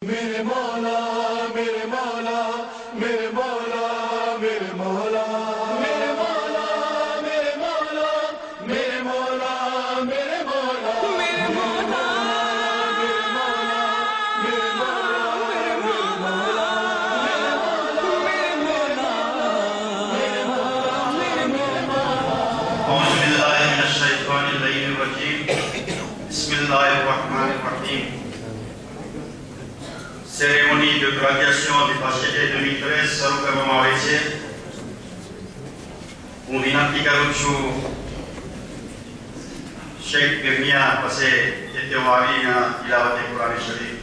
मेरे मौला मेरे मौला मेरे मौला मेरे मौला मेरे मौला मेरे मौला मेरे मौला मेरे मौला मेरे मौला मेरे मौला मेरे मौला मेरे मौला मेरे मौला मेरे मौला मेरे मौला أعوذ بالله من الشيطان اللعين الرجيم بسم الله الرحمن الرحيم. Cérémonie de graduation du bachelier 2013 શરૂ આવે છે. હું વિનંતી કરું છું શેખ ગિરમિયા પાસે કે તેઓ આવીને તિલાવત કુરાન શરીફ.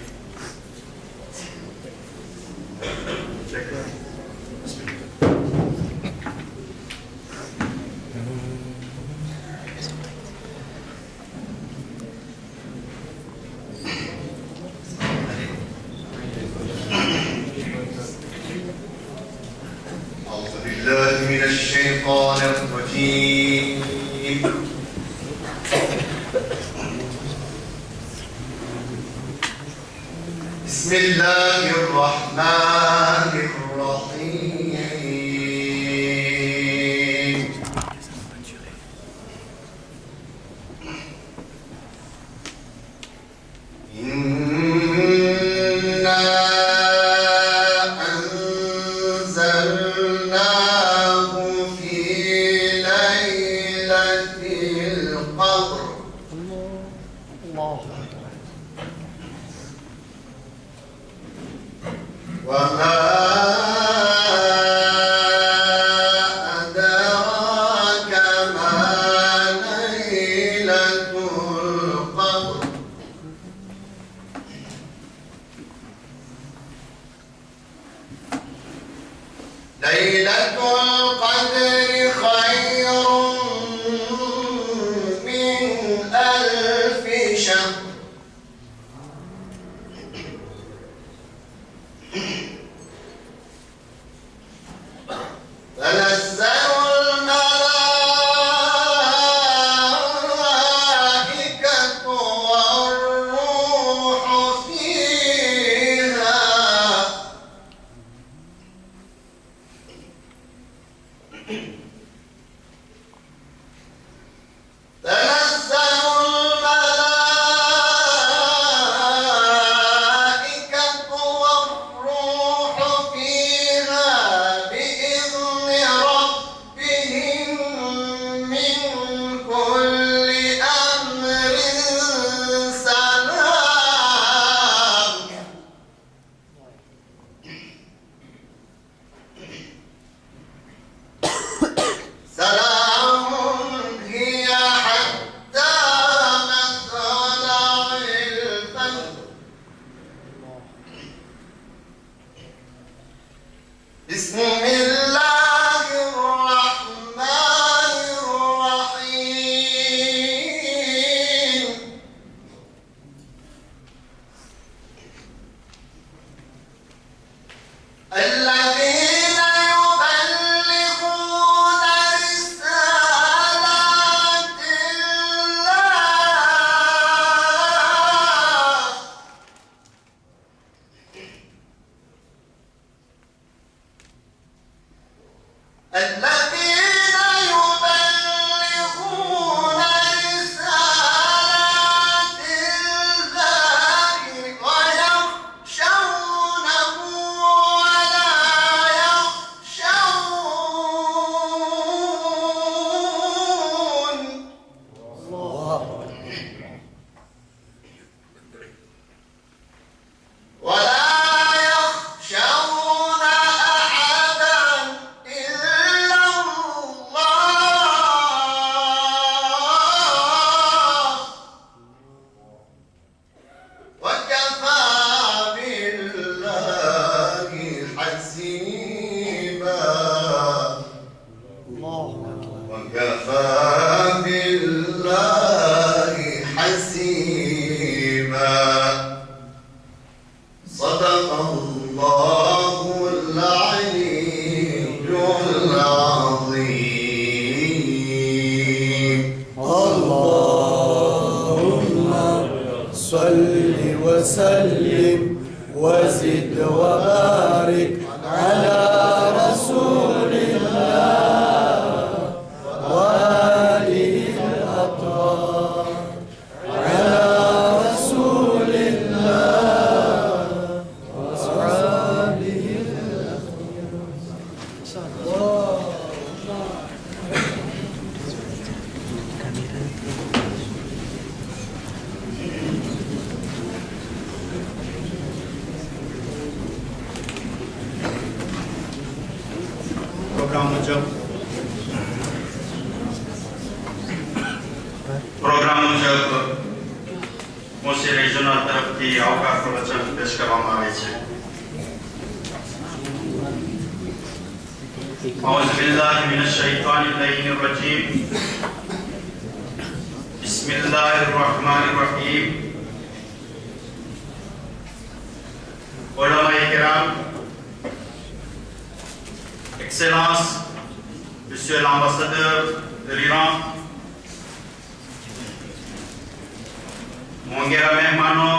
بالله من الشيطان الرجيم. بسم الله الرحمن الرحيم. إنا أنزلناه في ليلة القدر. وما أدراك ما ليلة القدر. ليلة القدر خير من 1000 شهر. تنزل الملائكة والروح فيها بإذن ربهم من كل أمر سلام. سلام هي حتى مطلع الفجر. بسم الله الرحمن الرحيم. الذين يبلغون رسالات الله. الذين يبلغون رسالات الله ويخشونه ولا يخشون أحدا إلا الله. وكفى بالله حسيبا. وكفى بالله حسيبا. صدق الله العلي العظيم. اللهم صل وسلم وزد وبارك على رسول الله وآله الأطهار على رسول الله وأصحابه પ્રોગ્રામ મુજબ મોસી રિજનલ તરફથી આવકાર પ્રવચન પેશ કરવામાં આવે છે. أعوذ بالله من الشيطان الرجيم بسم الله الرحمن الرحيم. Ulama kiram, Excellence, Monsieur l'ambassadeur de l'Iran, મોંઘેરા મહેમાનો,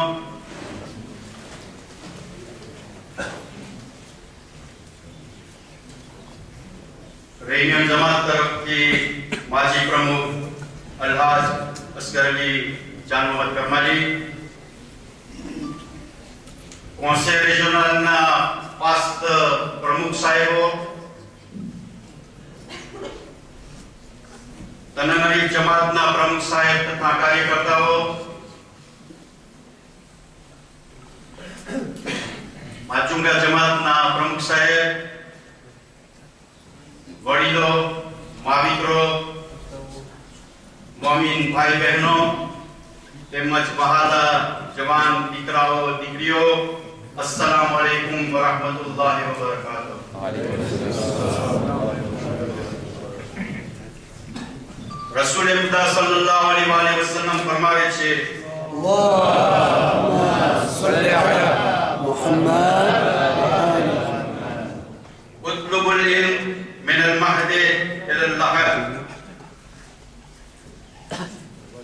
રેયુનિયન જમાત તરફથી માજી પ્રમુખ અલ્હાજ અસ્ગર અલી જાન મોહમ્મદ કરમાલી, કોન્સેલ રિજનલના પાસ્ત પ્રમુખ સાહેબો, તનમરી જમાતના પ્રમુખ સાહેબ તથા કાર્યકર્તાઓ, માચુંગા જમાતના પ્રમુખ સાહેબ, વડીલો, માવિત્રો, મોમીન ભાઈ બહેનો તેમજ બહાદા જવાન દીકરાઓ દીકરીઓ, અસ્સલામુ અલૈકુમ વરહમતુલ્લાહિ વબરકાતુહુ. રસૂલ ખુદા સલ્લલ્લાહુ અલૈહિ વસલ્લમ ફરમાવે છે, اللهم صل على محمد وآل اطلبوا العلم من المهد الى اللحد.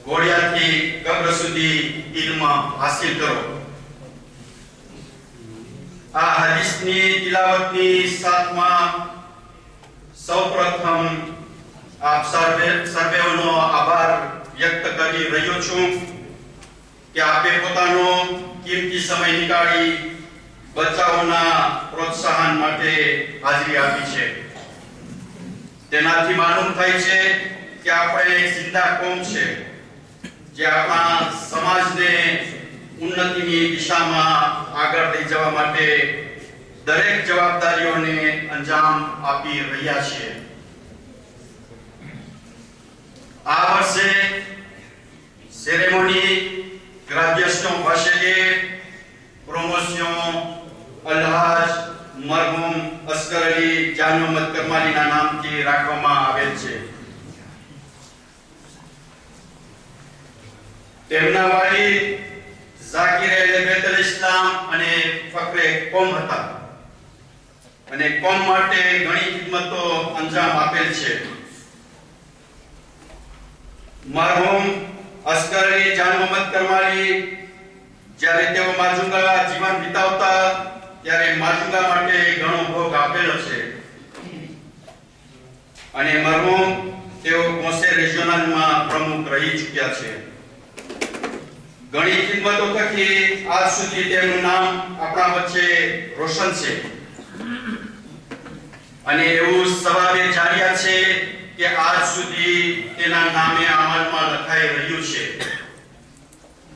ઘોડિયાથી કબ્ર સુધી ઇલ્મ હાસિલ કરો. આ હદીસની તિલાવતની સાથમાં સૌપ્રથમ આપ સર્વેનો આભાર વ્યક્ત કરી રહ્યો છું કે આપે પોતાનો કિંમતી સમય નીકાળી બચ્ચાઓના પ્રોત્સાહન માટે હાજરી આપી છે. તેનાથી માલુમ થાય છે કે આપણે એક જિંદા કોમ છે જે આપણા સમાજને ઉન્નતિની દિશામાં આગળ લઈ જવા માટે દરેક જવાબદારીઓને અંજામ આપી રહ્યા છીએ. આ વર્ષે ceremony graduation bachelier promotion અલ્હાજ મરહુમ Asghar Ali જાન મોહમ્મદ કરમાલીના નામથી રાખવામાં આવેલ છે. તેમના વાલી ઝાકિર બેતલ ઇસ્લામ અને ફકરે કોમ હતા અને કોમ માટે ઘણી ખિદમતો અંજામ આપેલ છે. મરહુમ અસ્ગર અલી જાન મોહમ્મદ કરમાલી જ્યારે તેઓ માજુંગા જીવન વિતાવતા ત્યારે માજુંગા માટે ઘણો ભોગ આપેલો છે અને મરહુમ તેઓ કોન્સેલ રિજનલમાં પ્રમુખ રહી ચૂક્યા છે. ઘણી ખિદમતો થકી આજ સુધી તેમનું નામ આપણા વચ્ચે રોશન છે અને એવું સવારે જાણ્યા છે કે આજ સુધી તેના નામે અમલમાં લખાઈ રહ્યું છે,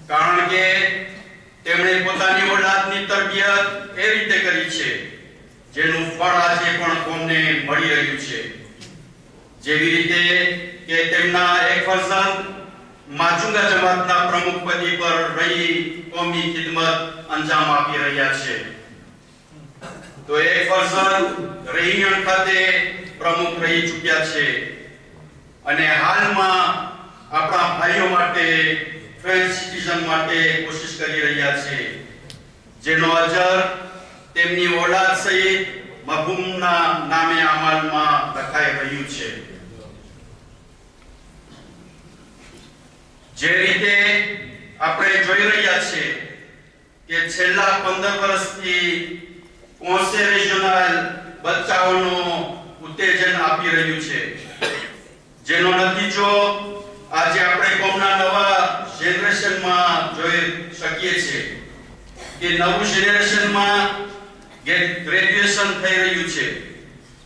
કારણ કે તેમણે પોતાની ઓલાદની તરબિયત એ રીતે કરી છે જેનું ફળ આજે પણ કોમને મળી રહ્યું છે. જેવી રીતે કે તેમના એક ફરજંદ માચુંગા જમાતના પ્રમુખ પદી પર રહી કોમી ખિદમત અંજામ આપી રહ્યા છે, તો એક ફરજંદ રેયુનિયન ખાતે પ્રમુખ રહી ચૂક્યા છે અને હાલમાં આપણા ભાઈઓ માટે ફ્રેન્ચ સિટીઝન માટે કોશિશ કરી રહ્યા છે, જેનો અજર તેમની ઓલાદ સહિત મરહુમના નામે અમલમાં લખાઈ રહ્યું છે. જે રીતે આપણે જોઈ રહ્યા છીએ કે છેલ્લા 15 વર્ષથી કોન્સે રિજિયોનલ બચ્ચાઓનું ઉત્તેજન આપી રહ્યું છે, જેનો નતીજો આજે આપણે કોમના નવા જનરેશનમાં જોઈ શકીએ છીએ કે નવું જનરેશનમાં ગ્રેજ્યુએશન થઈ રહ્યું છે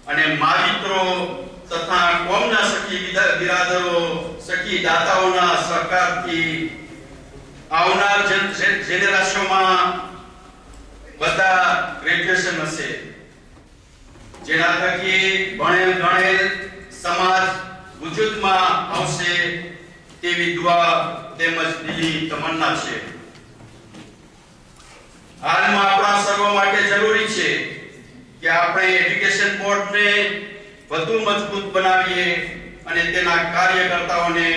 અને માવિત્રો તથા કોમના સખી બિરાદરો સખી દાતાઓના સહકારથી આવનાર જનરેશનમાં બધા ગ્રેજ્યુએશન હશે, જેના થકી ભણેલ ગણેલ સમાજ વજૂદમાં આવશે તેવી દુઆ તેમજ દિલી તમન્ના છે. હાલમાં આપણા સર્વ માટે જરૂરી છે કે આપણે એજ્યુકેશન બોર્ડને વધુ મજબૂત બનાવીએ અને તેના કાર્યકર્તાઓને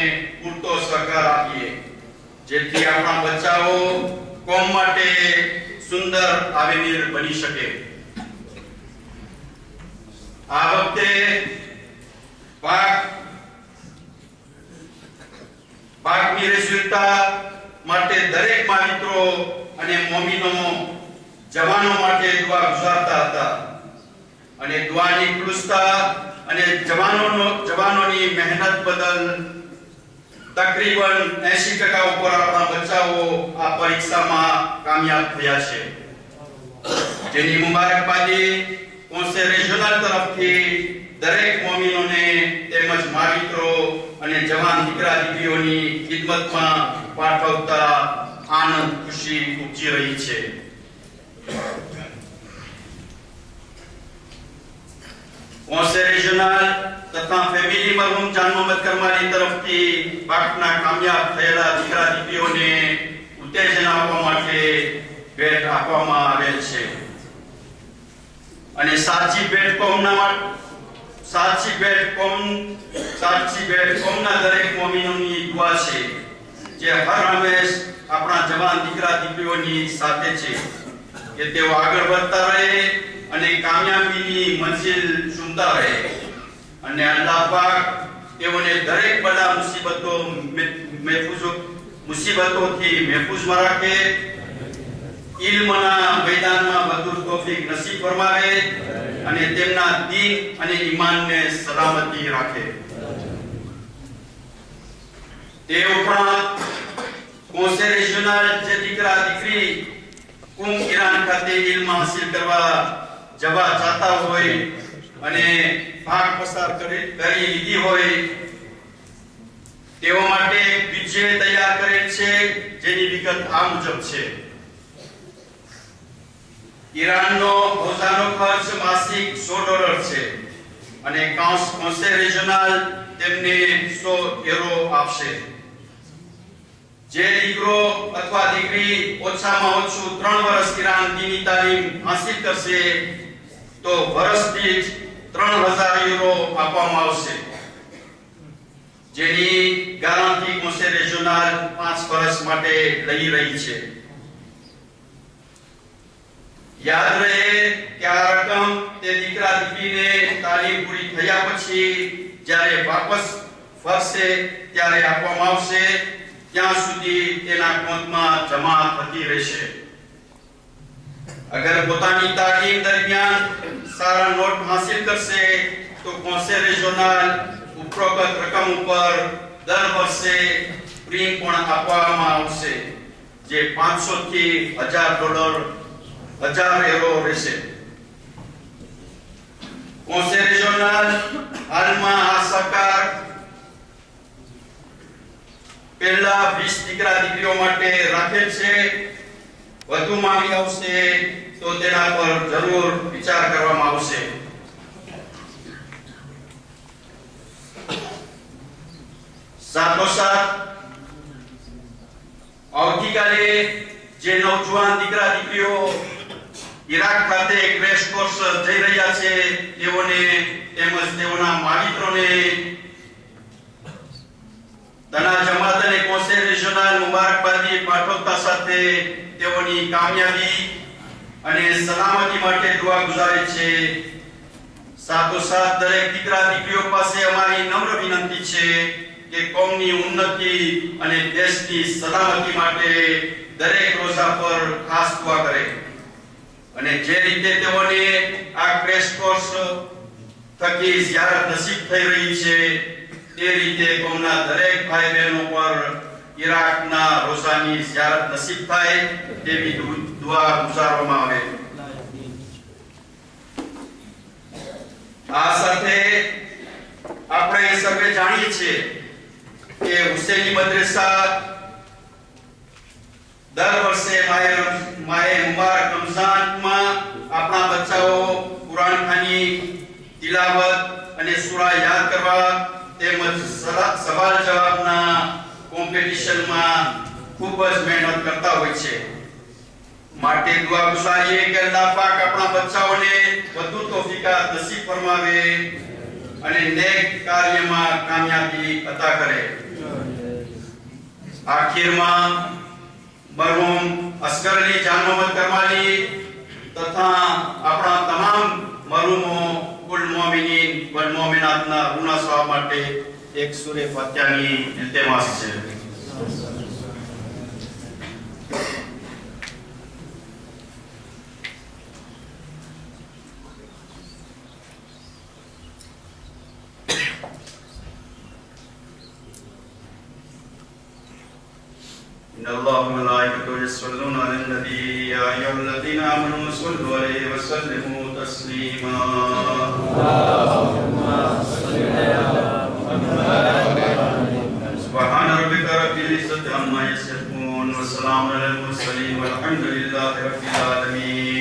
પૂરતો સહકાર આપીએ, જેથી આપણા બચ્ચાઓ કોમ માટે સુંદર આવેનીર બની શકે. આ વખતે પાકની રિઝલ્ટા માટે દરેક માવિત્રો અને મોમીનો જવાનો માટે દુઆ ગુજારતા હતા અને દુઆની ખુલસતા અને જવાનોની મહેનત બદલ તકરીબન 80% ઉપર આપણા બચ્ચાઓ આ પરીક્ષામાં કામયાબ થયા છે, જેની મુબારકબાદી કોન્સે રિજિયોનલ તરફથી દરેક મોમીનોને તેમજ માવિત્રો અને જવાન દીકરા દીકરીઓની ખિદમતમાં પાઠવતા આનંદ ખુશી ઉપજી રહી છે. કોન્સે રિજિયોનલ તથા ફેમિલી મરહુમ જાન મોહમ્મદ કરમાની તરફથી પાકના કામયાબ થયેલા દીકરા દીકરીઓને ઉત્તેજન આપવા માટે ભેટ આપવામાં આવેલ છે અને સાચી ભેટ કોમના દરેક મોમીનોની દુઆ છે, જે હર હંમેશ આપણા જવાન દીકરા દીકરીઓની સાથે છે કે તેઓ આગળ વધતા રહે અને કામયાબીની મંજિલ ચૂમતા રહે અને અલ્લાહ પાક તેઓને દરેક બડા મુસીબતોથી મહેફૂઝમાં રાખે, ઇલ્મના મેદાનમાં વધુ તૌફીક નસીબ ફરમાવે અને તેમના દીન અને ઈમાનને સલામતી રાખે. તે ઉપરાંત કોન્સે રિજિયોનલ જે દીકરા દીકરી ઈરાન ખાતે ઇલ્મ હાસિલ કરવા જવા ચાહતા હોય અને ભાગ પસાર કરી લીધી હોય તેઓ માટે બીજે તૈયાર કરેલ છે, જેની વિગત આ મુજબ છે. ઈરાનનો રોજાનો ખર્ચ માસિક $100 છે અને કોન્સે રિજિયોનલ તેમને €100 આપશે. જે દીકરો અથવા દીકરી ઓછામાં ઓછું 3 વર્ષ ઈરાન દીની તાલીમ હાસિલ કરશે તો વર્ષ દીઠ €3000 આપવામાં આવશે, જેની ગારંટી કોન્સે રિજિયોનલ 5 વર્ષ માટે લઈ રહી છે. યાદ રહે કે આ રકમ તે દીકરા દીકરીને તાલીમ પૂરી થયા પછી જ્યારે વાપસ ફરશે ત્યારે આપવામાં આવશે, ત્યાં સુધી તેના એકાઉન્ટમાં જમા થતી રહેશે. અગર પોતાની તાલીમ દરમિયાન સારા નોટ હાસિલ કરશે તો કોન્સે રિજિયોનલ ઉપરોક્ત રકમ ઉપર દર વર્ષે પ્રીમ પણ આપવામાં આવશે, જે $500 થી $1000 રહેશે. કોન્સે રિજિયોનલ હાલમાં આ સહકાર પહેલા 20 દીકરા દીકરીઓ માટે રાખેલ છે. વધુ માંગી આવશે તો તેના પર જરૂર વિચાર કરવામાં આવશે. સાથોસાથ આવતીકાલે જે નવજવાન દીકરા દીકરીઓ ઈરાક ખાતે ક્રેશ કોર્સ જઈ રહ્યા છે તેઓને તેમજ તેઓના માવિત્રોને તના જમાત અને કોન્સે રિજિયોનલ મુબારકબાદી પાઠવતા સાથે તેઓની કામયાબી અને સલામતી માટે દુઆ ગુજારે છે. સાથોસાથ દરેક દીકરા દીકરીઓ પાસે અમારી નમ્ર વિનંતી છે કે કોમની ઉન્નતિ અને દેશની સલામતી માટે દરેક રોઝા પર ખાસ દુઆ કરે અને જે રીતે તેઓને આ ક્રેશ કોર્સ થકી ઝિયારત નસીબ થઈ રહી છે તે રીતે કોમના દરેક ભાઈ બહેનો પર ઈરાકના રોઝાની ઝિયારત નસીબ થાય તેવી દુઆ ગુજારવામાં આવે. આ સાથે આપણે સર્વે જાણીએ છીએ કે હુસૈની મદ્રેસા દર વર્ષે માહે મુબારક રમઝાનમાં આપણા બચ્ચાઓ કુરાન ખાની તિલાવત અને સૂરા યાદ કરવા તેમજ સવાલ જવાબના કોમ્પિટિશનમાં ખૂબ જ મહેનત કરતા હોય છે. માટે દુઆ ગુજારીએ કે અલ્લાહ પાક આપણા બચ્ચાઓને વધુ તૌફીકાત નસીબ ફરમાવે અને નેક કાર્યમાં કામયાબી અતા કરે. આખિરમાં મરહૂમ અસગર અલી જાન મોહમ્મદ કરમાલી તથા આપણા તમામ મરહૂમો કુલ મોમિનીન વલ મોમિનાતના રૂના સવાબ માટે એક સૂરે ફાતિહાની ઇલ્તિમાસ છે. إن الله وملائكته يصلون على النبي يا أيها الذين آمنوا صلوا عليه وسلموا تسليما. سبحان ربك رب العزة عما يصفون وسلام على المرسلين والحمد لله رب العالمين.